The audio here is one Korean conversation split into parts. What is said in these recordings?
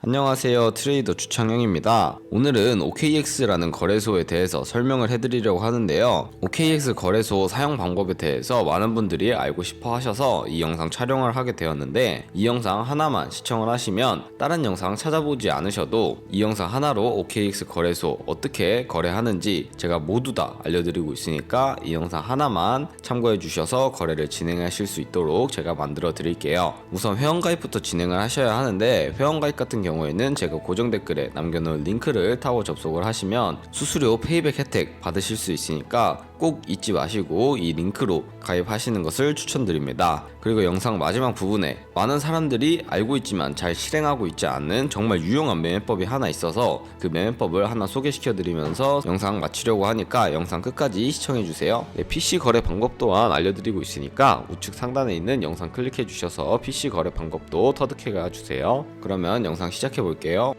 안녕하세요, 트레이더 주창영입니다. 오늘은 OKX라는 거래소에 대해서 설명을 해드리려고 하는데요. OKX 거래소 사용 방법에 대해서 많은 분들이 알고 싶어 하셔서 이 영상 촬영을 하게 되었는데, 이 영상 하나만 시청을 하시면 다른 영상 찾아보지 않으셔도 이 영상 하나로 OKX 거래소 어떻게 거래하는지 제가 모두 다 알려드리고 있으니까 이 영상 하나만 참고해 주셔서 거래를 진행하실 수 있도록 제가 만들어 드릴게요. 우선 회원가입부터 진행을 하셔야 하는데, 회원가입 같은 경우에는 제가 고정 댓글에 남겨놓은 링크를 타고 접속을 하시면 수수료 페이백 혜택 받으실 수 있으니까 꼭 잊지 마시고 이 링크로 가입하시는 것을 추천드립니다. 그리고 영상 마지막 부분에 많은 사람들이 알고 있지만 잘 실행하고 있지 않는 정말 유용한 매매법이 하나 있어서 그 매매법을 하나 소개시켜 드리면서 영상 마치려고 하니까 영상 끝까지 시청해 주세요. PC 거래 방법 또한 알려드리고 있으니까 우측 상단에 있는 영상 클릭해 주셔서 PC 거래 방법도 터득해 가 주세요. 그러면 영상 시작해 볼게요.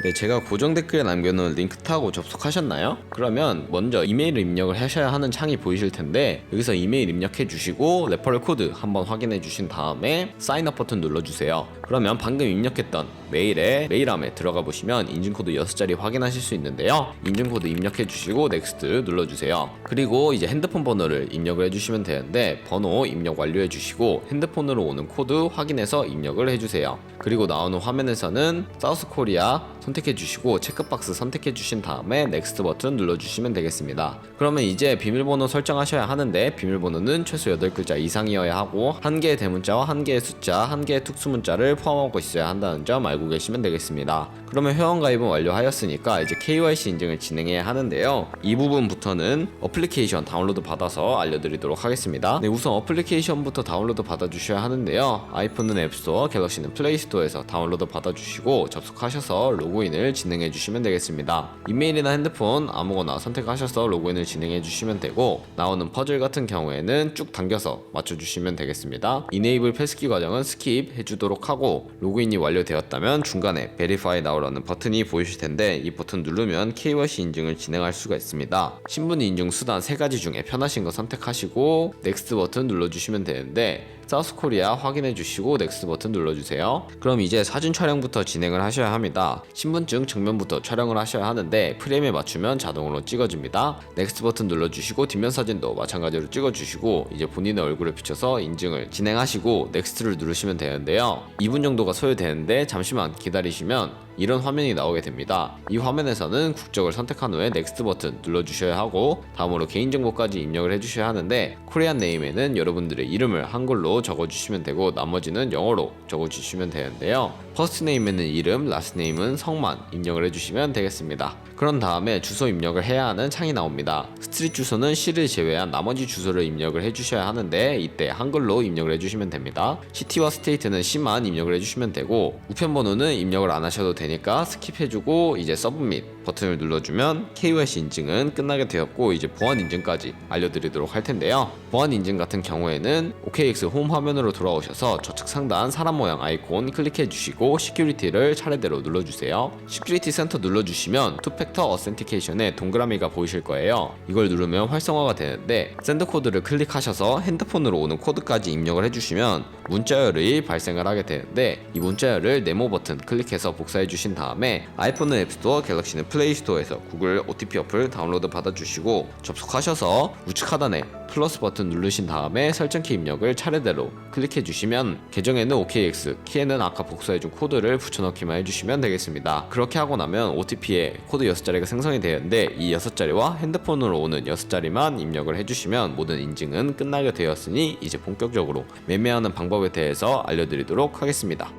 네, 제가 고정 댓글에 남겨놓은 링크 타고 접속하셨나요? 그러면 먼저 이메일을 입력을 하셔야 하는 창이 보이실 텐데, 여기서 이메일 입력해 주시고 레퍼럴 코드 한번 확인해 주신 다음에 사인업 버튼 눌러주세요. 그러면 방금 입력했던 메일에 메일함에 들어가 보시면 인증코드 6자리 확인하실 수 있는데요. 인증코드 입력해 주시고 넥스트 눌러주세요. 그리고 이제 핸드폰 번호를 입력을 해주시면 되는데, 번호 입력 완료해 주시고 핸드폰으로 오는 코드 확인해서 입력을 해주세요. 그리고 나오는 화면에서는 사우스 코리아 선택해 주시고 체크박스 선택해 주신 다음에 넥스트 버튼 눌러주시면 되겠습니다. 그러면 이제 비밀번호 설정하셔야 하는데, 비밀번호는 최소 8글자 이상이어야 하고 1개의 대문자와 1개의 숫자, 1개의 특수문자를 포함하고 있어야 한다는 점 알고 계시면 되겠습니다. 그러면 회원가입은 완료하였으니까 이제 KYC 인증을 진행해야 하는데요. 이 부분부터는 어플리케이션 다운로드 받아서 알려드리도록 하겠습니다. 네, 우선 어플리케이션부터 다운로드 받아주셔야 하는데요. 아이폰은 앱스토어, 갤럭시는 플레이스토어에서 다운로드 받아주시고 접속하셔서 로그인을 진행해 주시면 되겠습니다. 이메일이나 핸드폰 아무거나 선택하셔서 로그인을 진행해 주시면 되고, 나오는 퍼즐 같은 경우에는 쭉 당겨서 맞춰주시면 되겠습니다. 이네이블 패스키 과정은 스킵 해주도록 하고, 로그인이 완료되었다면 중간에 베리파이 나오라는 버튼이 보이실 텐데, 이 버튼 누르면 KYC 인증을 진행할 수가 있습니다. 신분 인증 수단 3가지 중에 편하신 거 선택하시고 넥스트 버튼 눌러주시면 되는데, 사우스코리아 확인해 주시고 넥스트 버튼 눌러주세요. 그럼 이제 사진 촬영부터 진행을 하셔야 합니다. 신분증 정면부터 촬영을 하셔야 하는데, 프레임에 맞추면 자동으로 찍어집니다. 넥스트 버튼 눌러주시고 뒷면 사진도 마찬가지로 찍어주시고 이제 본인의 얼굴을 비춰서 인증을 진행하시고 넥스트를 누르시면 되는데요. 2분 정도가 소요되는데 잠시만 기다리시면 이런 화면이 나오게 됩니다. 이 화면에서는 국적을 선택한 후에 넥스트 버튼 눌러주셔야 하고, 다음으로 개인정보까지 입력을 해주셔야 하는데, 코리안 네임에는 여러분들의 이름을 한글로 적어주시면 되고 나머지는 영어로 적어주시면 되는데요. 퍼스트 네임에는 이름, 라스트 네임은 성만 입력을 해주시면 되겠습니다. 그런 다음에 주소 입력을 해야 하는 창이 나옵니다. 스트릿 주소는 시를 제외한 나머지 주소를 입력을 해주셔야 하는데, 이때 한글로 입력을 해주시면 됩니다. 시티와 스테이트는 시만 입력을 해주시면 되고, 우편번호는 입력을 안 하셔도 되니까 스킵해주고 이제 서브밋 버튼을 눌러주면 KYC 인증은 끝나게 되었고, 이제 보안 인증까지 알려드리도록 할 텐데요. 보안 인증 같은 경우에는 OKX 홈 화면으로 돌아오셔서 좌측 상단 사람 모양 아이콘 클릭해 주시고 시큐리티를 차례대로 눌러주세요. 시큐리티 센터 눌러주시면 투팩터 어센티케이션의 동그라미가 보이실 거예요. 이걸 누르면 활성화가 되는데, 샌드 코드를 클릭하셔서 핸드폰으로 오는 코드까지 입력을 해주시면 문자열이 발생을 하게 되는데, 이 문자열을 네모 버튼 클릭해서 복사해 주신 다음에 아이폰은 앱스토어, 갤럭시는 플레이스토어에서 구글 OTP 어플 다운로드 받아주시고 접속하셔서 우측 하단에 플러스 버튼 누르신 다음에 설정키 입력을 차례대로 클릭해 주시면 계정에는 OKX, 키에는 아까 복사해준 코드를 붙여넣기만 해주시면 되겠습니다. 그렇게 하고 나면 OTP에 코드 6자리가 생성이 되는데, 이 6자리와 핸드폰으로 오는 6자리만 입력을 해주시면 모든 인증은 끝나게 되었으니 이제 본격적으로 매매하는 방법에 대해서 알려드리도록 하겠습니다.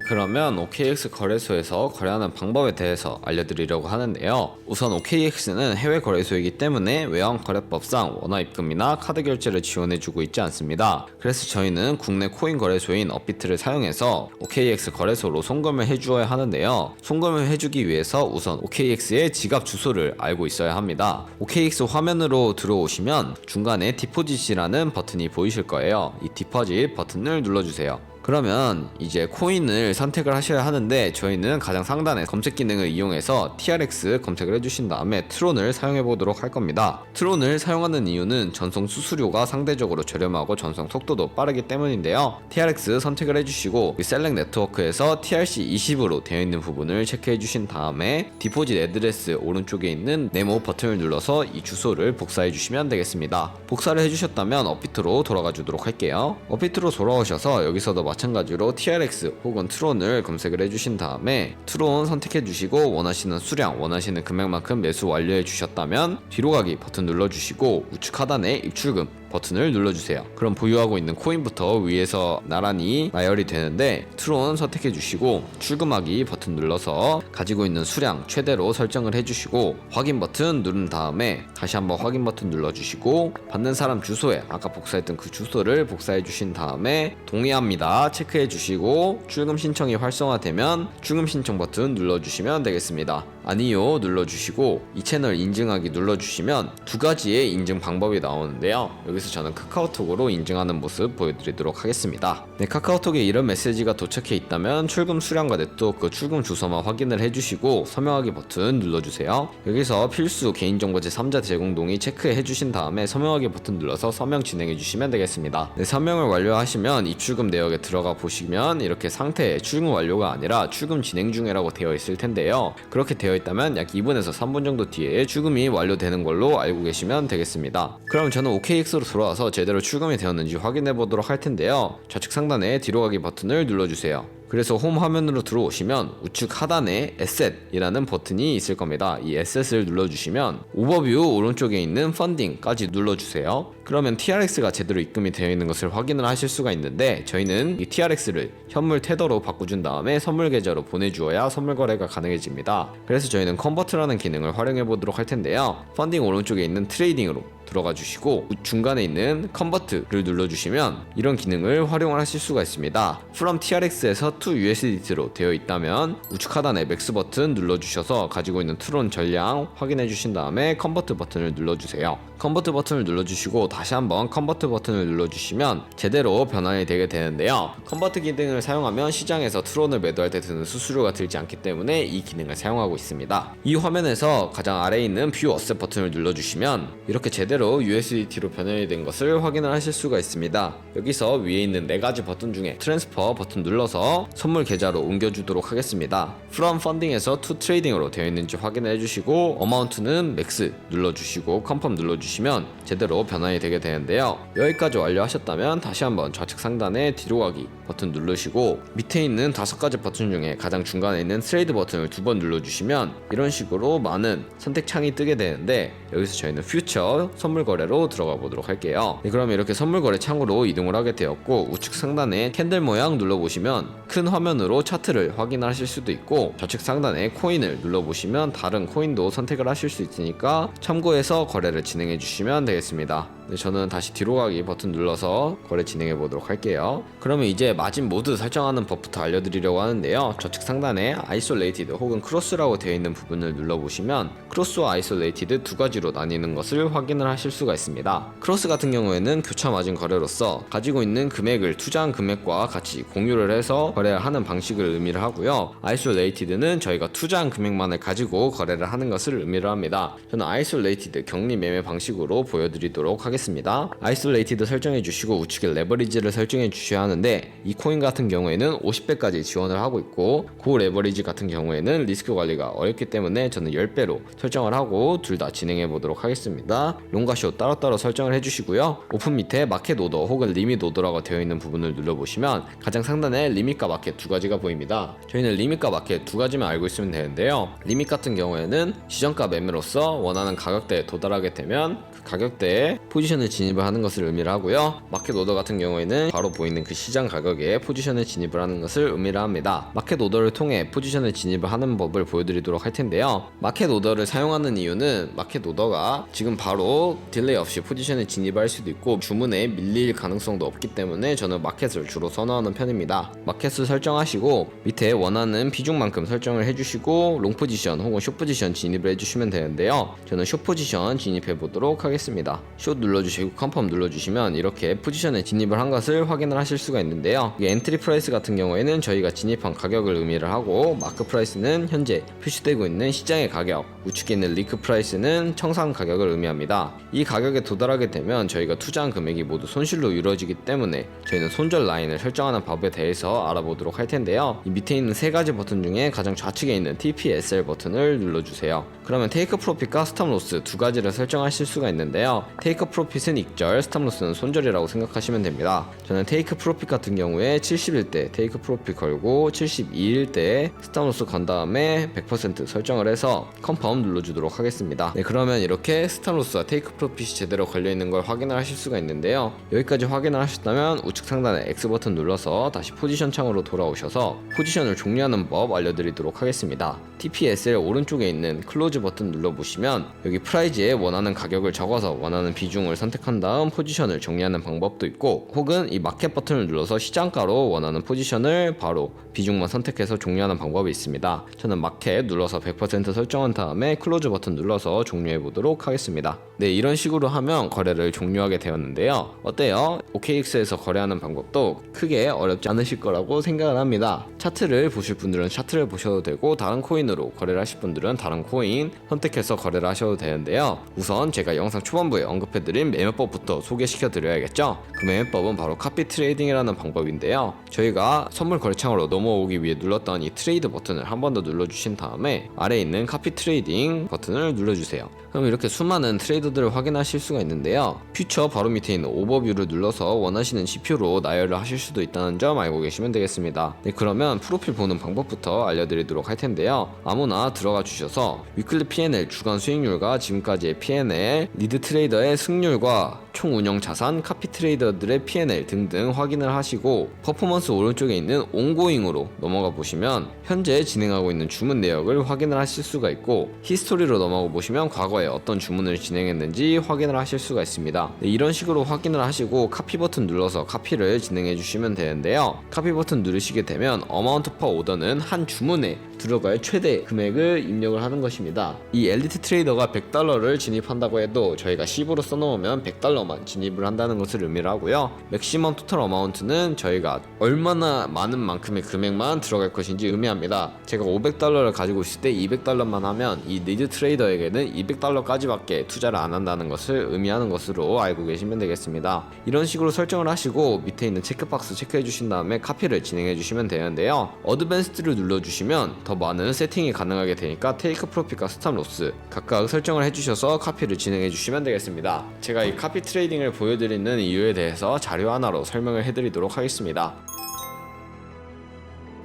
그러면 OKX 거래소에서 거래하는 방법에 대해서 알려드리려고 하는데요. 우선 OKX는 해외 거래소이기 때문에 외환 거래법상 원화 입금이나 카드 결제를 지원해주고 있지 않습니다. 그래서 저희는 국내 코인 거래소인 업비트를 사용해서 OKX 거래소로 송금을 해주어야 하는데요. 송금을 해주기 위해서 우선 OKX의 지갑 주소를 알고 있어야 합니다. OKX 화면으로 들어오시면 중간에 디포짓이라는 버튼이 보이실 거예요. 이 디포짓 버튼을 눌러주세요. 그러면 이제 코인을 선택을 하셔야 하는데 저희는 가장 상단의 검색 기능을 이용해서 TRX 검색을 해주신 다음에 트론을 사용해 보도록 할 겁니다. 트론을 사용하는 이유는 전송 수수료가 상대적으로 저렴하고 전송 속도도 빠르기 때문인데요. TRX 선택을 해주시고 셀렉 네트워크에서 TRC20으로 되어 있는 부분을 체크해 주신 다음에 디포짓 애드레스 오른쪽에 있는 네모 버튼을 눌러서 이 주소를 복사해 주시면 되겠습니다. 복사를 해주셨다면 업비트로 돌아가 주도록 할게요. 업비트로 돌아오셔서 여기서도 마찬가지로 TRX 혹은 트론을 검색을 해주신 다음에 트론 선택해 주시고 원하시는 수량, 원하시는 금액만큼 매수 완료해 주셨다면 뒤로 가기 버튼 눌러주시고 우측 하단에 입출금 버튼을 눌러주세요. 그럼 보유하고 있는 코인부터 위에서 나란히 나열이 되는데 트론 선택해 주시고 출금하기 버튼 눌러서 가지고 있는 수량 최대로 설정을 해주시고 확인 버튼 누른 다음에 다시 한번 확인 버튼 눌러주시고 받는 사람 주소에 아까 복사했던 그 주소를 복사해 주신 다음에 동의합니다 체크해 주시고 출금 신청이 활성화되면 출금 신청 버튼 눌러주시면 되겠습니다. 아니요 눌러주시고 이 채널 인증하기 눌러주시면 두 가지의 인증 방법이 나오는데요. 여기서 저는 카카오톡으로 인증하는 모습 보여드리도록 하겠습니다. 네, 카카오톡에 이런 메시지가 도착해 있다면 출금 수량과 네트워크 출금 주소만 확인을 해주시고 서명하기 버튼 눌러주세요. 여기서 필수 개인정보 제3자 제공 동의 체크해 주신 다음에 서명하기 버튼 눌러서 서명 진행해 주시면 되겠습니다. 네, 서명을 완료하시면 입출금 내역에 들어가 보시면 이렇게 상태에 출금 완료가 아니라 출금 진행 중이라고 되어 있을 텐데요. 그렇게 되어 있다면 약 2분에서 3분 정도 뒤에 출금이 완료되는 걸로 알고 계시면 되겠습니다. 그럼 저는 OKX로 돌아와서 제대로 출금이 되었는지 확인해 보도록 할 텐데요. 좌측 상단에 뒤로 가기 버튼을 눌러주세요. 그래서 홈 화면으로 들어오시면 우측 하단에 에셋이라는 버튼이 있을 겁니다. 이 에셋을 눌러주시면 오버뷰 오른쪽에 있는 펀딩까지 눌러주세요. 그러면 TRX가 제대로 입금이 되어 있는 것을 확인을 하실 수가 있는데 저희는 이 TRX를 현물 테더로 바꿔준 다음에 선물 계좌로 보내주어야 선물 거래가 가능해집니다. 그래서 저희는 컨버트라는 기능을 활용해 보도록 할 텐데요. 펀딩 오른쪽에 있는 트레이딩으로 들어가 주시고 중간에 있는 컨버트를 눌러주시면 이런 기능을 활용을 하실 수가 있습니다. From TRX에서 to USDT로 되어 있다면 우측 하단에 맥스 버튼 눌러주셔서 가지고 있는 트론 전량 확인해 주신 다음에 컨버트 버튼을 눌러주세요. 컨버트 버튼을 눌러주시고 다시 한번 컨버트 버튼을 눌러주시면 제대로 변환이 되게 되는데요. 컨버트 기능을 사용하면 시장에서 트론을 매도할 때 드는 수수료가 들지 않기 때문에 이 기능을 사용하고 있습니다. 이 화면에서 가장 아래에 있는 뷰 어셋 버튼을 눌러주시면 이렇게 제대로 USDT로 변환이 된 것을 확인을 하실 수가 있습니다. 여기서 위에 있는 4가지 버튼 중에 트랜스퍼 버튼 눌러서 선물 계좌로 옮겨주도록 하겠습니다. From Funding에서 to Trading으로 되어 있는지 확인해 주시고 어마운트는 맥스 눌러주시고 컨펌 눌러주시면 제대로 변환이 되게 되는데요. 여기까지 완료하셨다면 다시 한번 좌측 상단에 뒤로 가기 버튼 누르시고 밑에 있는 5가지 버튼 중에 가장 중간에 있는 트레이드 버튼을 2번 눌러주시면 이런 식으로 많은 선택 창이 뜨게 되는데 여기서 저희는 퓨처 선물 거래로 들어가 보도록 할게요. 네, 그럼 이렇게 선물 거래 창으로 이동을 하게 되었고 우측 상단에 캔들 모양 눌러보시면 큰 화면으로 차트를 확인하실 수도 있고 좌측 상단에 코인을 눌러보시면 다른 코인도 선택을 하실 수 있으니까 참고해서 거래를 진행해 주시면 되겠습니다. 네, 저는 다시 뒤로 가기 버튼 눌러서 거래 진행해 보도록 할게요. 그러면 이제 마진 모드 설정하는 법부터 알려드리려고 하는데요. 좌측 상단에 아이솔레이티드 혹은 크로스라고 되어 있는 부분을 눌러보시면 크로스와 아이솔레이티드 두 가지로 나뉘는 것을 확인을 하실 수가 있습니다. 크로스 같은 경우에는 교차 마진 거래로서 가지고 있는 금액을 투자한 금액과 같이 공유를 해서 거래를 하는 방식을 의미를 하고요. 아이솔레이티드는 저희가 투자한 금액만을 가지고 거래를 하는 것을 의미를 합니다. 저는 아이솔레이티드 격리 매매 방식으로 보여드리도록 하겠습니다. 아이솔레이티드 설정해 주시고 우측에 레버리지를 설정해 주셔야 하는데 이 코인 같은 경우에는 50배까지 지원을 하고 있고 고 레버리지 같은 경우에는 리스크 관리가 어렵기 때문에 저는 10배로 설정을 하고 둘 다 진행해 보도록 하겠습니다. 롱과 숏 따로따로 설정을 해주시고요. 오픈 밑에 마켓 오더 혹은 리밋 오더라고 되어 있는 부분을 눌러보시면 가장 상단에 리밋과 마켓 두 가지가 보입니다. 저희는 리밋과 마켓 두 가지만 알고 있으면 되는데요. 리밋 같은 경우에는 시정가 매매로서 원하는 가격대에 도달하게 되면 그 가격대에 포지션을 진입을 하는 것을 의미를 하고요. 마켓 오더 같은 경우에는 바로 보이는 그 시장 가격에 포지션을 진입을 하는 것을 의미를 합니다. 마켓 오더를 통해 포지션을 진입을 하는 법을 보여드리도록 할 텐데요. 마켓 오더를 사용하는 이유는 마켓 오더가 지금 바로 바로 딜레이 없이 포지션에 진입할 수도 있고 주문에 밀릴 가능성도 없기 때문에 저는 마켓을 주로 선호하는 편입니다. 마켓을 설정하시고 밑에 원하는 비중만큼 설정을 해주시고 롱 포지션 혹은 숏 포지션 진입을 해주시면 되는데요. 저는 숏 포지션 진입해 보도록 하겠습니다. 숏 눌러주시고 컨펌 눌러주시면 이렇게 포지션에 진입을 한 것을 확인을 하실 수가 있는데요. 이 엔트리 프라이스 같은 경우에는 저희가 진입한 가격을 의미를 하고 마크 프라이스는 현재 표시되고 있는 시장의 가격, 우측에 있는 리크 프라이스는 청산 가격을 의미합니다. 이 가격에 도달하게 되면 저희가 투자한 금액이 모두 손실로 이루어지기 때문에 저희는 손절 라인을 설정하는 법에 대해서 알아보도록 할 텐데요. 이 밑에 있는 세 가지 버튼 중에 가장 좌측에 있는 TPSL 버튼을 눌러주세요. 그러면 테이크 프로핏과 스탑 로스 두 가지를 설정하실 수가 있는데요. 테이크 프로핏은 익절, 스탑 로스는 손절이라고 생각하시면 됩니다. 저는 테이크 프로핏 같은 경우에 71대 테이크 프로핏 걸고 72일 때 스탑 로스 건 다음에 100% 설정을 해서 컨펌 눌러주도록 하겠습니다. 네, 그러면 이렇게 스탑 로스와 테이크 프로핏이 제대로 걸려있는 걸 확인을 하실 수가 있는데요. 여기까지 확인을 하셨다면 우측 상단에 X 버튼 눌러서 다시 포지션 창으로 돌아오셔서 포지션을 종료하는 법 알려드리도록 하겠습니다. TPSL 오른쪽에 있는 클로즈 버튼 눌러보시면 여기 프라이즈에 원하는 가격을 적어서 원하는 비중을 선택한 다음 포지션을 정리하는 방법도 있고 혹은 이 마켓 버튼을 눌러서 시장가로 원하는 포지션을 바로 비중만 선택해서 종료하는 방법이 있습니다. 저는 마켓 눌러서 100% 설정한 다음에 클로즈 버튼 눌러서 종료해 보도록 하겠습니다. 네, 이런 식으로 하면 거래를 종료하게 되었는데요. 어때요? OKX에서 거래하는 방법도 크게 어렵지 않으실 거라고 생각을 합니다. 차트를 보실 분들은 차트를 보셔도 되고 다른 코인으로 거래를 하실 분들은 다른 코인 선택해서 거래를 하셔도 되는데요. 우선 제가 영상 초반부에 언급해드린 매매법부터 소개시켜 드려야겠죠. 그 매매법은 바로 카피 트레이딩이라는 방법인데요. 저희가 선물 거래창으로 넘어오기 위해 눌렀던 이 트레이드 버튼을 한 번 더 눌러주신 다음에 아래에 있는 카피 트레이딩 버튼을 눌러주세요. 그럼 이렇게 수많은 트레이더들을 확인하실 수가 있는데요. 퓨처 바로 밑에 있는 오버뷰를 눌러서 원하시는 지표로 나열을 하실 수도 있다는 점 알고 계시면 되겠습니다. 네, 그러면 프로필 보는 방법부터 알려드리도록 할 텐데요. 아무나 들어가 주셔서 위클리 P&L 주간 수익률과 지금까지의 P&L, 리드 트레이더의 승률과 총 운영 자산, 카피 트레이더들의 P&L 등등 확인을 하시고 퍼포먼스 오른쪽에 있는 온고잉으로 넘어가 보시면 현재 진행하고 있는 주문 내역을 확인을 하실 수가 있고 히스토리로 넘어가 보시면 과거에 어떤 주문을 진행했는지 확인을 하실 수가 있습니다. 네, 이런 식으로 확인을 하시고 카피 버튼 눌러서 카피를 진행해 주시면 되는데요. 카피 버튼 누르시게 되면 어마운트 퍼 오더는 한 주문에 들어갈 최대 금액을 입력을 하는 것입니다. 이 엘리트 트레이더가 $100를 진입한다고 해도 저희가 10으로 써놓으면 $100만 진입을 한다는 것을 의미를 하고요. 맥시멈 토탈 어마운트는 저희가 얼마나 많은 만큼의 금액만 들어갈 것인지 의미합니다. 제가 $500를 가지고 있을 때 $200만 하면 이 리드 트레이더에게는 $200까지밖에 투자를 안 한다는 것을 의미하는 것으로 알고 계시면 되겠습니다. 이런 식으로 설정을 하시고 밑에 있는 체크박스 체크해 주신 다음에 카피를 진행해 주시면 되는데요. 어드밴스드를 눌러주시면 더 많은 세팅이 가능하게 되니까 테이크 프로핏과 스탑 로스 각각 설정을 해주셔서 카피를 진행해 주시면 되겠습니다. 제가 이 카피 트레이딩을 보여드리는 이유에 대해서 자료 하나로 설명을 해드리도록 하겠습니다.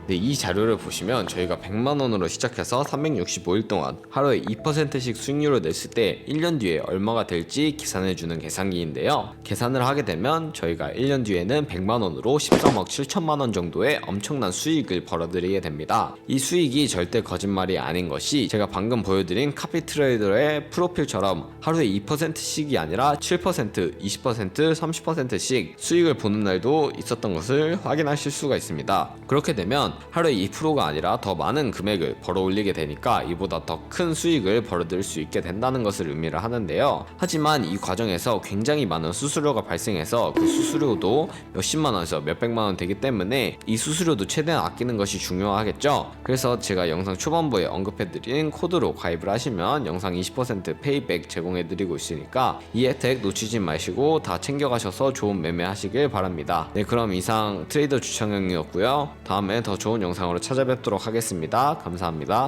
네, 이 자료를 보시면 저희가 100만원으로 시작해서 365일 동안 하루에 2%씩 수익률을 냈을 때 1년 뒤에 얼마가 될지 계산해주는 계산기인데요. 계산을 하게 되면 저희가 1년 뒤에는 100만원으로 13억 7천만원 정도의 엄청난 수익을 벌어들이게 됩니다. 이 수익이 절대 거짓말이 아닌 것이 제가 방금 보여드린 카피 트레이더의 프로필처럼 하루에 2%씩이 아니라 7%, 20%, 30%씩 수익을 보는 날도 있었던 것을 확인하실 수가 있습니다. 그렇게 되면 하루에 2%가 아니라 더 많은 금액을 벌어 올리게 되니까 이보다 더 큰 수익을 벌어들일 수 있게 된다는 것을 의미를 하는데요. 하지만 이 과정에서 굉장히 많은 수수료가 발생해서 그 수수료도 몇십만원에서 몇백만원 되기 때문에 이 수수료도 최대한 아끼는 것이 중요하겠죠. 그래서 제가 영상 초반부에 언급해드린 코드로 가입을 하시면 영상 20% 페이백 제공해드리고 있으니까 이 혜택 놓치지 마시고 다 챙겨가셔서 좋은 매매 하시길 바랍니다. 네, 그럼 이상 트레이더 주창영이었고요. 다음에 더 좋은 영상으로 찾아뵙도록 하겠습니다. 감사합니다.